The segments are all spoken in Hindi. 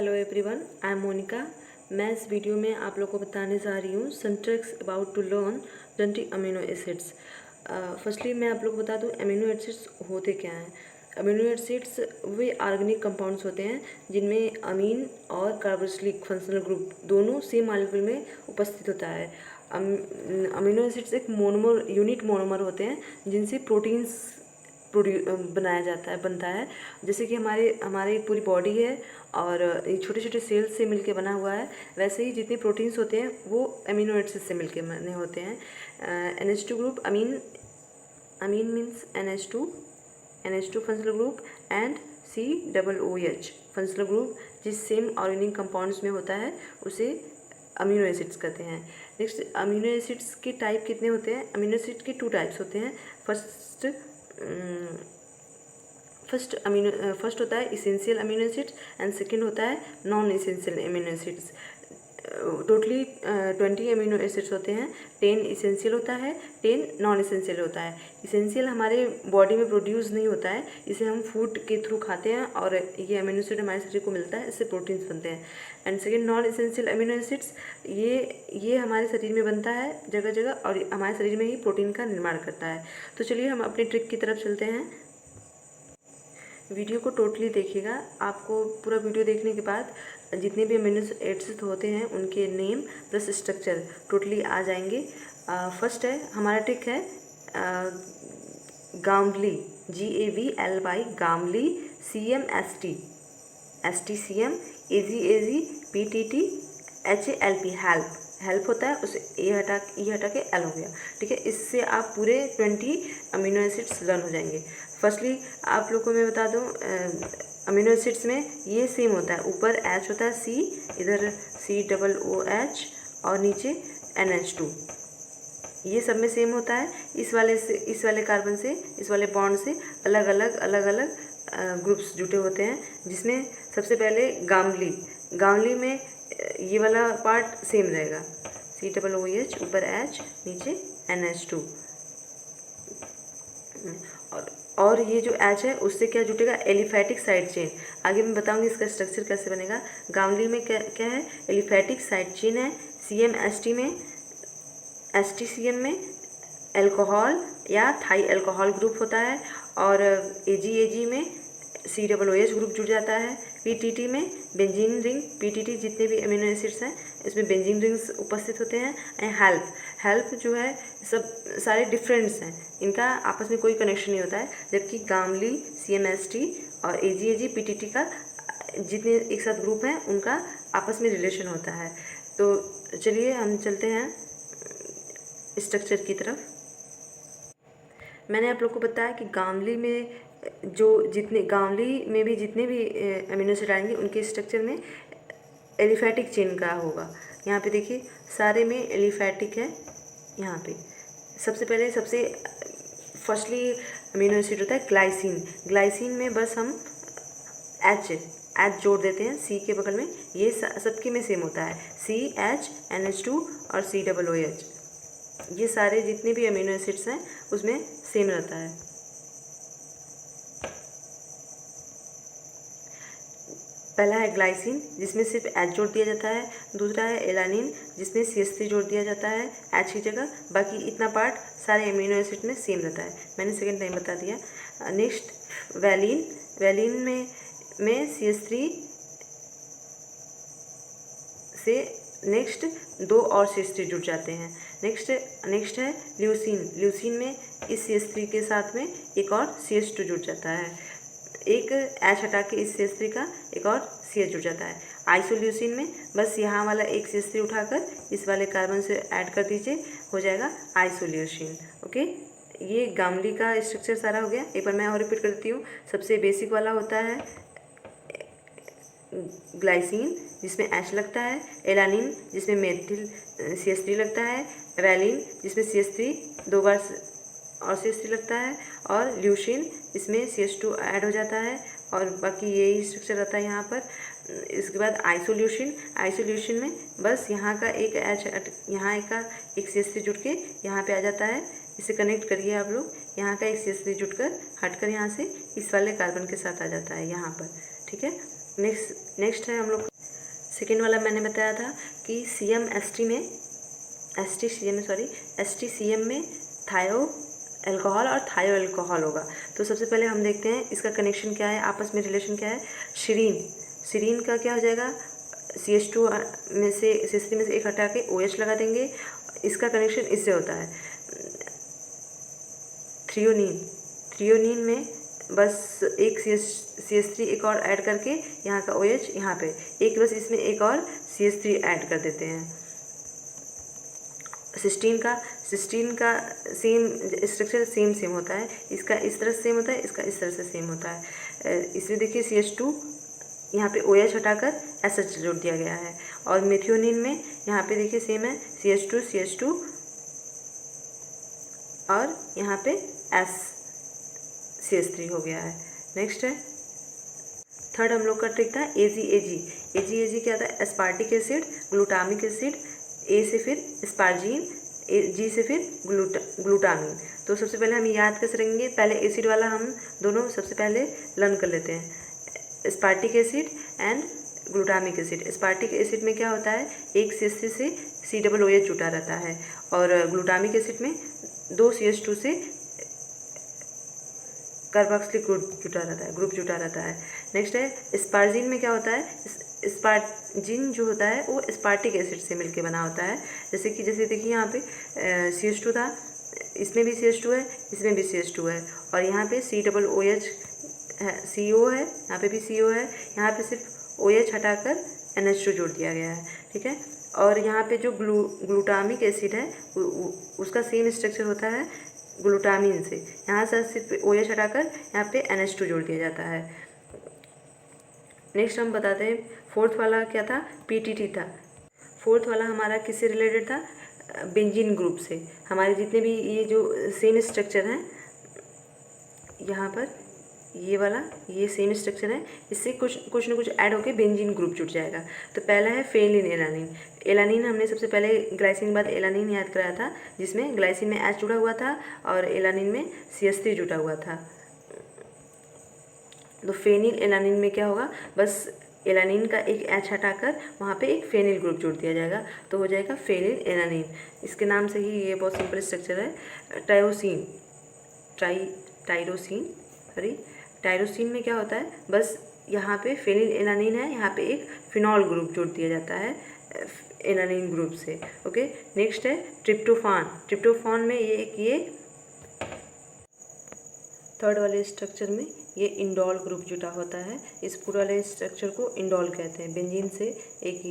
Hello everyone, I am Monica. मैं इस वीडियो में आप लोगों को बताने जा रही हूँ some tricks about to learn 20 amino acids. Firstly मैं आप लोगों को बता दूँ अमीनो एसिड्स होते क्या हैं। अमीनो एसिड्स वे ऑर्गेनिक कंपाउंड्स होते हैं जिनमें अमीन और कार्बोक्सिलिक फंक्शनल ग्रुप दोनों सेम मॉलिक्यूल में उपस्थित होता है। अमीनो एसिड्स एक मोनोमर यूनिट मोनोमर होते हैं जिनसे प्रोटीन्स बनता है। जैसे कि हमारी पूरी बॉडी है और ये छोटे छोटे सेल्स से मिलके बना हुआ है, वैसे ही जितने प्रोटीन्स होते हैं वो अमीनो एसिड से मिलके बने होते हैं। NH2 group amine means NH2 functional group and COOH functional group जिस सेम ऑर्गेनिक कंपाउंड्स में होता है उसे अमीनो एसिड्स कहते हैं। नेक्स्ट, अमीनो एसिड्स के टाइप कितने होते हैं? अमीनो एसिड के 2 टाइप्स होते हैं। फर्स्ट होता है essential amino acids and second होता है non essential amino acids. Totally 20 amino acids होते हैं। 10 इसेंशियल होता है, 10 नॉन इसेंशियल होता है। इसेंशियल हमारे बॉडी में प्रोड्यूस नहीं होता है, इसे हम फूड के थ्रू खाते हैं और ये अमीनो एसिड हमारे शरीर को मिलता है, इससे प्रोटीन्स बनते हैं। And second non essential amino acids, ये हमारे शरीर में बनता है जगह जगह और हमारे शरीर में ही प्रोटीन का निर्माण करता है। तो चलिए हम अपनी ट्रिक की तरफ चलते हैं। वीडियो को टोटली देखिएगा। आपको पूरा वीडियो देखने के बाद जितने भी अमीनो एसिड्स होते हैं उनके नेम प्लस स्ट्रक्चर टोटली आ जाएंगे। फर्स्ट है हमारा ट्रिक है Gamli, GAVLY Gamli, CMST STCM AG PTT HALP help होता है, उसे ए हटा के एल हो गया। ठीक है, इससे आप पूरे 20 अमीनो एसिड्स लर्न हो जाएंगे। फर्स्टली आप लोग को मैं बता दूं अमीनो एसिड्स में ये सेम होता है। ऊपर H होता है, C इधर COOH और नीचे NH2, ये सब में सेम होता है। इस वाले कार्बन से, इस वाले बॉन्ड से अलग अलग ग्रुप्स जुटे होते हैं, जिसमें सबसे पहले गामली में ये वाला पार्ट सेम रहेगा, COOH ऊपर H नीचे NH2। और ये जो H है उससे क्या जुटेगा, एलिफैटिक साइड चेन। आगे मैं बताऊंगी इसका स्ट्रक्चर कैसे बनेगा। गामली में क्या है, एलिफैटिक साइड चेन है। CMST में STCM में अल्कोहल या थाई अल्कोहल ग्रुप होता है और AG में COOH ग्रुप जुड़ जाता है। PTT में बेंजीन रिंग, PTT जितने भी अमीनो एसिड्स हैं इसमें बेंजीन रिंग्स उपस्थित होते हैं। एंड हेल्प जो है सब सारे डिफरेंट्स हैं, इनका आपस में कोई कनेक्शन नहीं होता है। जबकि गामली, CMST और AG PTT का जितने एक साथ ग्रुप हैं उनका आपस में रिलेशन होता है। तो चलिए हम चलते हैं स्ट्रक्चर की तरफ। मैंने आप लोग को बताया कि गामली में भी जितने भी अमीनो एसिड आएंगे उनके स्ट्रक्चर में एलिफैटिक चेन का होगा। यहाँ पे देखिए सारे में एलिफैटिक है। यहाँ पे सबसे फर्स्टली अमीनो एसिड होता है ग्लाइसिन में बस हम H जोड़ देते हैं C के बगल में। ये सबके में सेम होता है, CH NH2 और COOH। ये सारे जितने भी अमीनो एसिड्स हैं उसमें सेम रहता है। पहला है ग्लाइसिन जिसमें सिर्फ H जोड़ दिया जाता है। दूसरा है एलानिन जिसमें CH3 जोड़ दिया जाता है H की जगह। बाकी इतना पार्ट सारे अमीनो एसिड में सेम रहता है, मैंने सेकेंड टाइम बता दिया। नेक्स्ट वैलिन में CH3 से नेक्स्ट 2 और CH3 जुड़ जाते हैं। नेक्स्ट है ल्यूसीन में इस CH3 के साथ में एक और CH2 जुड़ जाता है। एक H हटा के इस CH3 का एक और CH जुड़ जाता है। आइसोल्यूसिन में बस यहाँ वाला एक CH3 उठाकर इस वाले कार्बन से ऐड कर दीजिए, हो जाएगा आइसोल्यूसिन। ओके, ये गामली का स्ट्रक्चर सारा हो गया। एक बार मैं और रिपीट कर देती हूँ। सबसे बेसिक वाला होता है ग्लाइसिन जिसमें H लगता है, एलानिन जिसमें मेथिल CH3 लगता है, वैलिन जिसमें CH3 दो बार और CH3 लगता है, और ल्यूसिन इसमें CH2 ऐड हो जाता है और बाकी यही स्ट्रक्चर रहता है यहाँ पर। इसके बाद आइसोल्यूशन में बस यहाँ का एक एक CH3 जुट के यहाँ पे आ जाता है। इसे कनेक्ट करिए आप लोग, यहाँ का एक CH3 जुटकर हटकर यहाँ से इस वाले कार्बन के साथ आ जाता है यहाँ पर। ठीक है, नेक्स्ट है हम लोग सेकेंड वाला, मैंने बताया था कि STCM में थायो अल्कोहल और थायो अल्कोहल होगा। तो सबसे पहले हम देखते हैं इसका कनेक्शन क्या है, आपस में रिलेशन क्या है। सीरीन का क्या हो जाएगा, CH2 में से CH3 में से एक हटा के OH लगा देंगे। इसका कनेक्शन इससे होता है थ्रियोनीन में बस एक CH3 एक और ऐड करके यहाँ का OH यहाँ पे एक, बस इसमें एक और CH3 ऐड कर देते हैं। सिस्टीन का सेम स्ट्रक्चर सेम होता है, इसका इस तरह से सेम होता है, इसका इस तरह से सेम होता है। इसमें देखिए CH2 यहाँ पे OH हटाकर SH जोड़ दिया गया है। और मेथियोनिन में यहाँ पे देखिए सेम है, CH2 और यहाँ पे CH3 हो गया है। नेक्स्ट है थर्ड हम लोग का ट्रिक था AG क्या था, aspartic acid, glutamic acid, A से फिर स्पार्जीन, G से फिर ग्लूटामिन। तो सबसे पहले हम याद कैसे रखेंगे, पहले एसिड वाला हम दोनों सबसे पहले लर्न कर लेते हैं, aspartic acid and glutamic acid. Aspartic acid में क्या होता है, एक CH3 से COOH जुटा रहता है, और ग्लूटामिक एसिड में 2 CH2 से कार्बोक्सिलिक ग्रुप जुटा रहता है। नेक्स्ट है स्पार्जीन में क्या होता है, स्पार्जीन जो होता है वो एस्पार्टिक एसिड से मिलके बना होता है। जैसे देखिए यहाँ पे CH2 था, इसमें भी CH2 है, इसमें भी CH2 है, और यहाँ पे COOH है, CO है, यहाँ पे भी CO है, यहाँ पे सिर्फ OH हटाकर NH2 जोड़ दिया गया है। ठीक है, और यहाँ पे जो ग्लूटामिक एसिड है उसका सेम स्ट्रक्चर होता है ग्लूटामिन से, यहाँ से सिर्फ OH हटाकर यहाँ पे NH2 जोड़ दिया जाता है। नेक्स्ट हम बताते हैं फोर्थ वाला क्या था, PTT था। फोर्थ वाला हमारा किससे रिलेटेड था, बेंजीन ग्रुप से। हमारे जितने भी ये जो सेम स्ट्रक्चर हैं, यहाँ पर ये सेम स्ट्रक्चर है, इससे कुछ न कुछ ऐड होके बेंजीन ग्रुप जुट जाएगा। तो पहला है फेनिल एलानिन हमने सबसे पहले ग्लाइसिन के बाद एलानिन याद कराया था, जिसमें ग्लाइसिन में H जुड़ा हुआ था और एलानिन में CH3 जुटा हुआ था। तो फेनिल एलानिन में क्या होगा, बस एलानिन का एक H हटाकर वहाँ पे एक फेनिल ग्रुप जोड़ दिया जाएगा, तो हो जाएगा फेनिल एलानिन। इसके नाम से ही ये बहुत सिंपल स्ट्रक्चर है। टायरोसिन में क्या होता है, बस यहाँ पे फेनिल एलानिन है, यहाँ पे एक फिनॉल ग्रुप जोड़ दिया जाता है एलानिन ग्रुप से। ओके, नेक्स्ट है ट्रिप्टोफान में ये थर्ड वाले स्ट्रक्चर में ये इंडोल ग्रुप जुटा होता है। इस पूरे वाले स्ट्रक्चर को इंडोल कहते हैं। बेंजीन से एक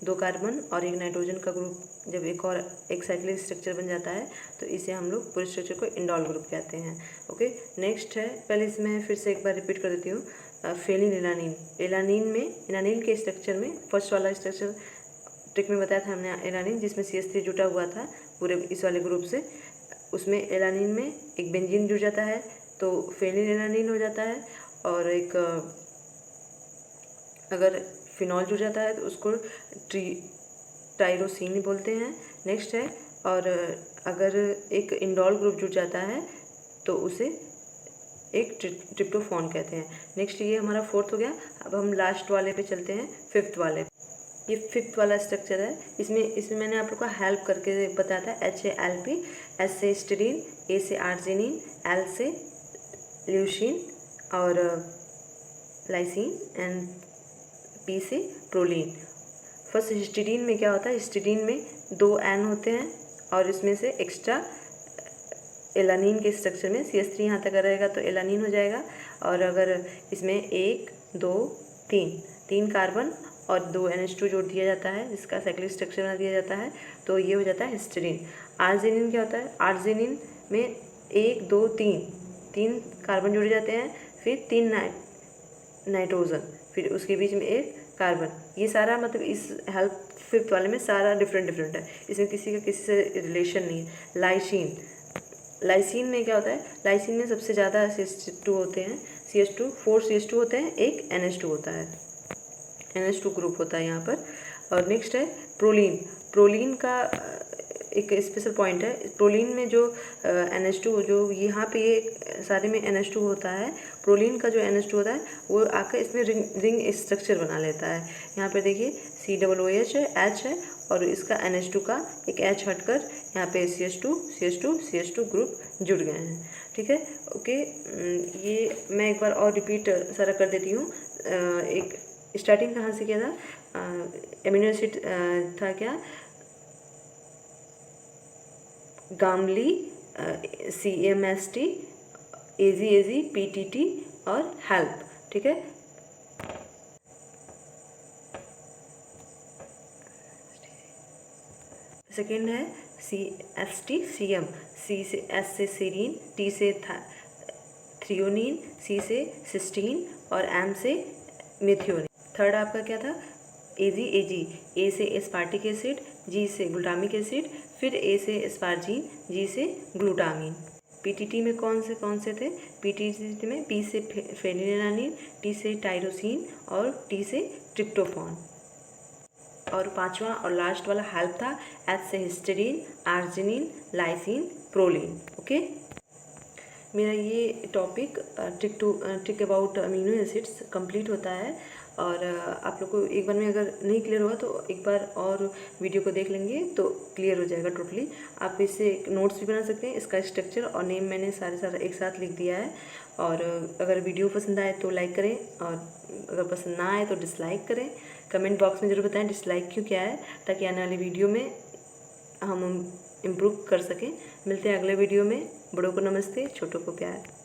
2 कार्बन और एक नाइट्रोजन का ग्रुप जब एक साइक्लिक स्ट्रक्चर बन जाता है तो इसे हम लोग पूरे स्ट्रक्चर को इंडोल ग्रुप कहते हैं। ओके, नेक्स्ट है, पहले इसमें फिर से एक बार रिपीट कर देती हूँ, फेनिल एलानिन के स्ट्रक्चर में फर्स्ट वाला स्ट्रक्चर ट्रिक में बताया था हमने, एलानिन जिसमें CH3 जुटा हुआ था पूरे इस वाले ग्रुप से, उसमें एलानिन में एक बेंजीन जुड़ जाता है तो फेनिल एलानिन हो जाता है, और एक अगर फिनॉल जुड़ जाता है तो उसको टायरोसिन बोलते हैं। नेक्स्ट है, और अगर एक इंडोल ग्रुप जुड़ जाता है तो उसे एक ट्रिप्टोफान कहते हैं। नेक्स्ट ये हमारा फोर्थ हो गया। अब हम लास्ट वाले पे चलते हैं, फिफ्थ वाले। ये फिफ्थ वाला स्ट्रक्चर है, इसमें मैंने आप लोग को हेल्प करके बताया था, HALP, S से स्टीरीन, A से आर्जिनिन, L से ल्यूसीन और लाइसिन एंड P से प्रोलीन। फर्स्ट हिस्टीडीन में क्या होता है, हिस्टीडीन में 2 N होते हैं और इसमें से एक्स्ट्रा एलानिन के स्ट्रक्चर में CH3 यहाँ तक रहेगा तो एलानिन हो जाएगा, और अगर इसमें 1 2 3 कार्बन और 2 NH2 जोड़ दिया जाता है, जिसका साइक्लिक स्ट्रक्चर बना दिया जाता है, तो ये हो जाता है हिस्टीडीन। आर्जिनिन क्या होता है, आर्जिनिन में 1 2 3 कार्बन जोड़े जाते हैं, फिर 3 नाइट्रोजन, फिर उसके बीच में 1 कार्बन। ये सारा मतलब इस हेल्प फिफ्थ वाले में सारा डिफरेंट है, इसमें किसी का किसी से रिलेशन नहीं है। लाइसिन में क्या होता है, लाइसिन में सबसे ज़्यादा CH2 होते हैं, फोर CH2 होते हैं, एक NH2 होता है, NH2 ग्रुप होता है यहाँ पर। और नेक्स्ट है प्रोलीन एक स्पेशल पॉइंट है, प्रोलीन में जो NH2 जो यहाँ पे ये सारे में NH2 होता है, प्रोलीन का जो NH2 होता है वो आकर इसमें रिंग स्ट्रक्चर बना लेता है। यहाँ पे देखिए COOH है, H है, और इसका NH2 का एक H हटकर यहाँ पे CH2 ग्रुप जुड़ गए हैं। ठीक है, ओके। ये मैं एक बार और रिपीट सारा कर देती हूँ। एक स्टार्टिंग कहाँ से किया था, एमिनो एसिड था क्या, गामली, CMST, AG, PTT और हेल्प। ठीक है, सेकेंड है CST, CM, S से सीरीन, T से थ्रियोनिन, C से सिस्टीन और M से मेथियोनिन। थर्ड आपका क्या था, AG, A से एस्पार्टिक एसिड, G से ग्लूटामिक एसिड, फिर A से एस्पार्जीन, G से ग्लूटामीन। PTT में कौन से थे, PTT में P से फेनिलैलानिन, T से टायरोसिन और T से ट्रिप्टोफान। और पांचवा और लास्ट वाला हेल्प था, H से हिस्टेडीन, आर्जिनिन, लाइसिन, प्रोलीन। ओके, मेरा ये topic trick about amino acids complete होता है। और आप लोग को एक बार में अगर नहीं क्लियर हुआ तो एक बार और वीडियो को देख लेंगे तो क्लियर हो जाएगा टोटली। आप इससे नोट्स भी बना सकते हैं, इसका स्ट्रक्चर और नेम मैंने सारा एक साथ लिख दिया है। और अगर वीडियो पसंद आए तो लाइक करें, और अगर पसंद ना आए तो डिसलाइक करें। कमेंट बॉक्स में ज़रूर बताएं डिसलाइक क्यों क्या है, ताकि आने वाली वीडियो में हम इम्प्रूव कर सकें। मिलते हैं अगले वीडियो में। बड़ों को नमस्ते, छोटों को प्यार।